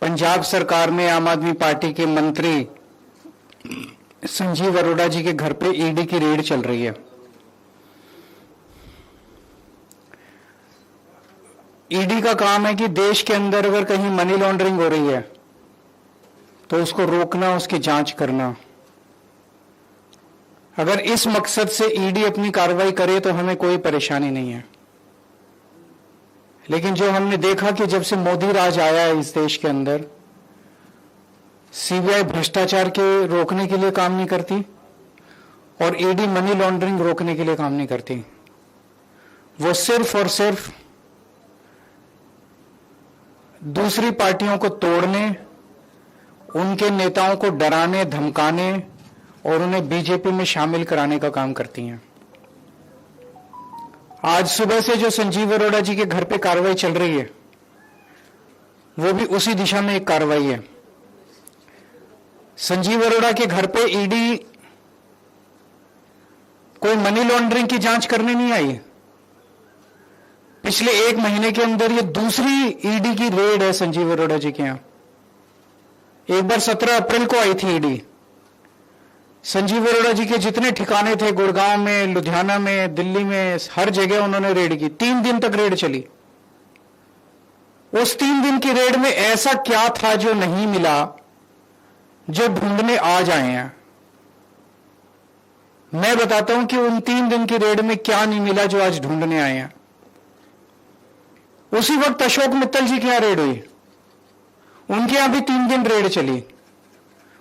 पंजाब सरकार में आम आदमी पार्टी के मंत्री संजीव अरोड़ा जी के घर पे ईडी की रेड चल रही है। ईडी का काम है कि देश के अंदर अगर कहीं मनी लॉन्ड्रिंग हो रही है तो उसको रोकना, उसकी जांच करना। अगर इस मकसद से ईडी अपनी कार्रवाई करे तो हमें कोई परेशानी नहीं है। लेकिन जो हमने देखा कि जब से मोदी राज आया है इस देश के अंदर, सीबीआई भ्रष्टाचार के रोकने के लिए काम नहीं करती और ईडी मनी लॉन्ड्रिंग रोकने के लिए काम नहीं करती। वो सिर्फ और सिर्फ दूसरी पार्टियों को तोड़ने, उनके नेताओं को डराने, धमकाने और उन्हें बीजेपी में शामिल कराने का काम करती हैं। आज सुबह से जो संजीव अरोड़ा जी के घर पे कार्रवाई चल रही है वो भी उसी दिशा में एक कार्रवाई है। संजीव अरोड़ा के घर पे ईडी कोई मनी लॉन्ड्रिंग की जांच करने नहीं आई। पिछले 1 महीने के अंदर ये दूसरी ईडी की रेड है संजीव अरोड़ा जी के यहां। एक बार 17 अप्रैल को आई थी ईडी। संजीव अरोड़ा जी के जितने ठिकाने थे, गुड़गांव में, लुधियाना में, दिल्ली में, हर जगह उन्होंने रेड की। 3 दिन तक रेड चली। उस 3 दिन की रेड में ऐसा क्या था जो नहीं मिला, जो ढूंढने आज आए हैं। मैं बताता हूं कि उन 3 दिन की रेड में क्या नहीं मिला जो आज ढूंढने आए हैं। उसी वक्त अशोक मित्तल जी के यहां रेड हुई। उनके यहां भी 3 दिन रेड चली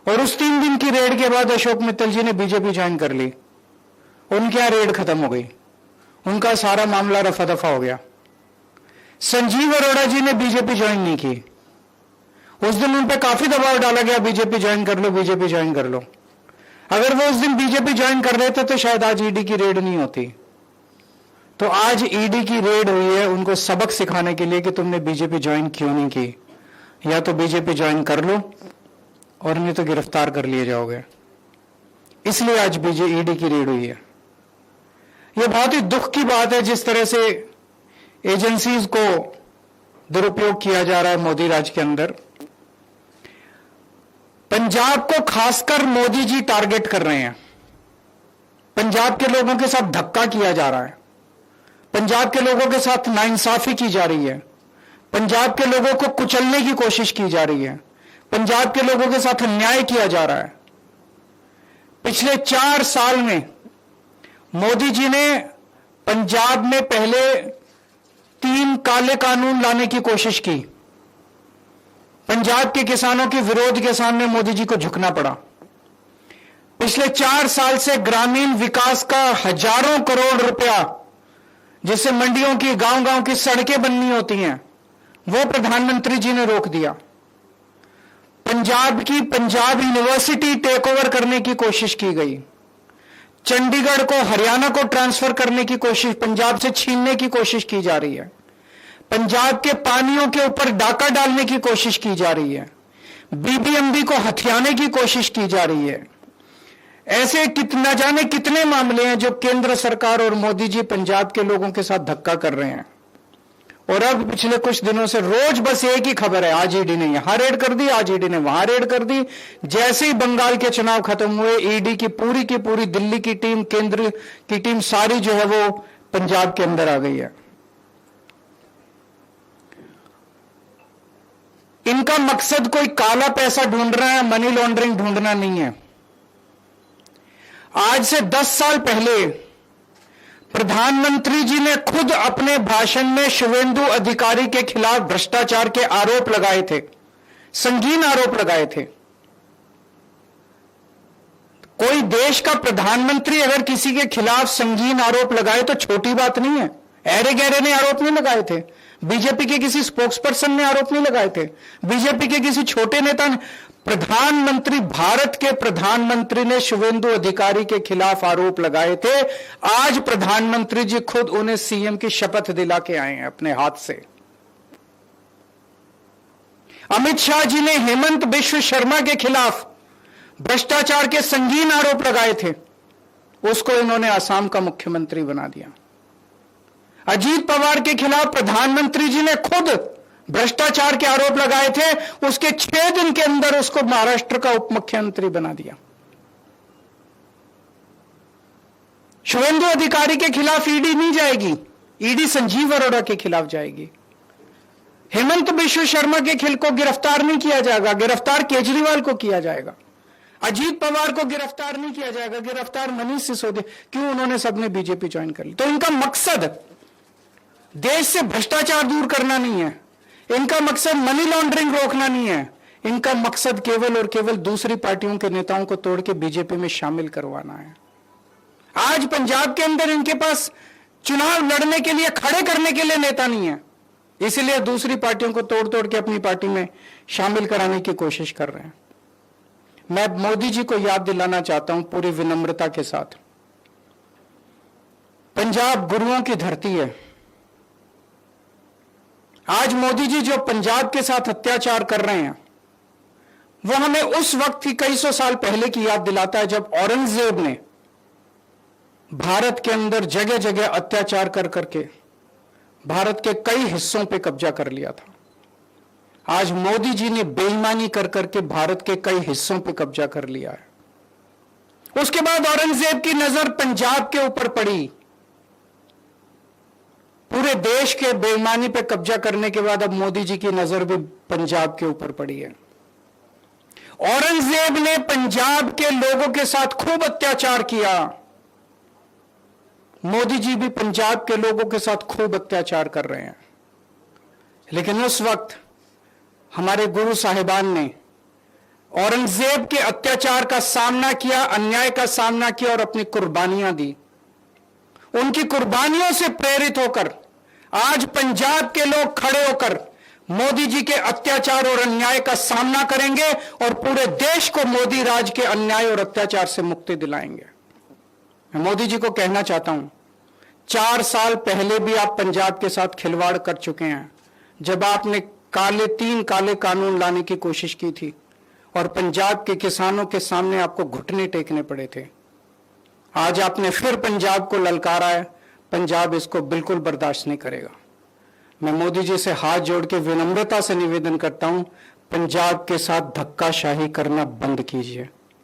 और उस 3 दिन की रेड के बाद अशोक मित्तल जी ने बीजेपी ज्वाइन कर ली। उनके यहां रेड खत्म हो गई, उनका सारा मामला रफा दफा हो गया। संजीव अरोड़ा जी ने बीजेपी ज्वाइन नहीं की। उस दिन उन पर काफी दबाव डाला गया, बीजेपी ज्वाइन कर लो, बीजेपी ज्वाइन कर लो। अगर वो उस दिन बीजेपी ज्वाइन कर रहे थे तो शायद आज ईडी की रेड नहीं होती। तो आज ईडी की रेड हुई है उनको सबक सिखाने के लिए कि तुमने बीजेपी ज्वाइन क्यों नहीं की। या तो बीजेपी ज्वाइन कर लो और नहीं तो गिरफ्तार कर लिए जाओगे। इसलिए आज ईडी की रेड हुई है। यह बहुत ही दुख की बात है जिस तरह से एजेंसीज को दुरुपयोग किया जा रहा है मोदी राज के अंदर। पंजाब को खासकर मोदी जी टारगेट कर रहे हैं। पंजाब के लोगों के साथ धक्का किया जा रहा है। पंजाब के लोगों के साथ नाइंसाफी की जा रही है। पंजाब के लोगों को कुचलने की कोशिश की जा रही है। पंजाब के लोगों के साथ अन्याय किया जा रहा है। पिछले 4 साल में मोदी जी ने पंजाब में पहले 3 काले कानून लाने की कोशिश की। पंजाब के किसानों के विरोध के सामने मोदी जी को झुकना पड़ा। पिछले 4 साल से ग्रामीण विकास का हजारों करोड़ रुपया, जिससे मंडियों की, गांव-गांव की सड़कें बननी होती हैं, वो प्रधानमंत्री जी ने रोक दिया। पंजाब यूनिवर्सिटी टेक ओवर करने की कोशिश की गई। चंडीगढ़ को, हरियाणा को ट्रांसफर करने की कोशिश, पंजाब से छीनने की कोशिश की जा रही है। पंजाब के पानियों के ऊपर डाका डालने की कोशिश की जा रही है। बीबीएमबी को हथियाने की कोशिश की जा रही है। ऐसे न जाने कितने मामले हैं जो केंद्र सरकार और मोदी जी पंजाब के लोगों के साथ धक्का कर रहे हैं। और अब पिछले कुछ दिनों से रोज बस एक ही खबर है, आज ईडी ने यहां रेड कर दी, आज ईडी ने वहां रेड कर दी। जैसे ही बंगाल के चुनाव खत्म हुए, ईडी की पूरी दिल्ली की टीम, केंद्र की टीम सारी जो है वो पंजाब के अंदर आ गई है। इनका मकसद कोई काला पैसा ढूंढना है, मनी लॉन्ड्रिंग ढूंढना नहीं है। आज से 10 साल पहले प्रधानमंत्री जी ने खुद अपने भाषण में शुवेंदु अधिकारी के खिलाफ भ्रष्टाचार के आरोप लगाए थे, संगीन आरोप लगाए थे। कोई देश का प्रधानमंत्री अगर किसी के खिलाफ संगीन आरोप लगाए तो छोटी बात नहीं है। ऐरे गहरे ने आरोप नहीं लगाए थे, बीजेपी के किसी स्पोक्सपर्सन ने आरोप नहीं लगाए थे, बीजेपी के किसी छोटे नेता ने। प्रधानमंत्री, भारत के प्रधानमंत्री ने शुवेंदु अधिकारी के खिलाफ आरोप लगाए थे। आज प्रधानमंत्री जी खुद उन्हें सीएम की शपथ दिला के आए हैं अपने हाथ से। अमित शाह जी ने हेमंत बिश्व शर्मा के खिलाफ भ्रष्टाचार के संगीन आरोप लगाए थे, उसको इन्होंने असम का मुख्यमंत्री बना दिया। अजीत पवार के खिलाफ प्रधानमंत्री जी ने खुद भ्रष्टाचार के आरोप लगाए थे, उसके 6 दिन के अंदर उसको महाराष्ट्र का उप मुख्यमंत्री बना दिया। शुभेंदु अधिकारी के खिलाफ ईडी नहीं जाएगी, ईडी संजीव अरोड़ा के खिलाफ जाएगी। हेमंत बिश्व शर्मा के खिल को गिरफ्तार नहीं किया जाएगा, गिरफ्तार केजरीवाल को किया जाएगा। अजीत पवार को गिरफ्तार नहीं किया जाएगा, गिरफ्तार मनीष सिसोदिया। क्यों? उन्होंने सबने बीजेपी ज्वाइन कर ली। तो इनका मकसद देश से भ्रष्टाचार दूर करना नहीं है, इनका मकसद मनी लॉन्ड्रिंग रोकना नहीं है, इनका मकसद केवल और केवल दूसरी पार्टियों के नेताओं को तोड़ के बीजेपी में शामिल करवाना है। आज पंजाब के अंदर इनके पास चुनाव लड़ने के लिए, खड़े करने के लिए नेता नहीं है, इसलिए दूसरी पार्टियों को तोड़ तोड़ के अपनी पार्टी में शामिल कराने की कोशिश कर रहे हैं। मैं मोदी जी को याद दिलाना चाहता हूं पूरी विनम्रता के साथ, पंजाब गुरुओं की धरती है। आज मोदी जी जो पंजाब के साथ अत्याचार कर रहे हैं, वो हमें उस वक्त की कई सौ साल पहले की याद दिलाता है जब औरंगजेब ने भारत के अंदर जगह जगह अत्याचार कर करके भारत के कई हिस्सों पे कब्जा कर लिया था। आज मोदी जी ने बेईमानी कर करके भारत के कई हिस्सों पे कब्जा कर लिया है। उसके बाद औरंगजेब की नजर पंजाब के ऊपर पड़ी। पूरे देश के बेईमानी पे कब्जा करने के बाद अब मोदी जी की नजर भी पंजाब के ऊपर पड़ी है। औरंगजेब ने पंजाब के लोगों के साथ खूब अत्याचार किया, मोदी जी भी पंजाब के लोगों के साथ खूब अत्याचार कर रहे हैं। लेकिन उस वक्त हमारे गुरु साहिबान ने औरंगजेब के अत्याचार का सामना किया, अन्याय का सामना किया और अपनी कुर्बानियां दी। उनकी कुर्बानियों से प्रेरित होकर आज पंजाब के लोग खड़े होकर मोदी जी के अत्याचार और अन्याय का सामना करेंगे और पूरे देश को मोदी राज के अन्याय और अत्याचार से मुक्ति दिलाएंगे। मैं मोदी जी को कहना चाहता हूं, 4 साल पहले भी आप पंजाब के साथ खिलवाड़ कर चुके हैं, जब आपने 3 काले कानून लाने की कोशिश की थी और पंजाब के किसानों के सामने आपको घुटने टेकने पड़े थे। आज आपने फिर पंजाब को ललकारा है, पंजाब इसको बिल्कुल बर्दाश्त नहीं करेगा। मैं मोदी जी से हाथ जोड़ के विनम्रता से निवेदन करता हूं, पंजाब के साथ धक्काशाही करना बंद कीजिए।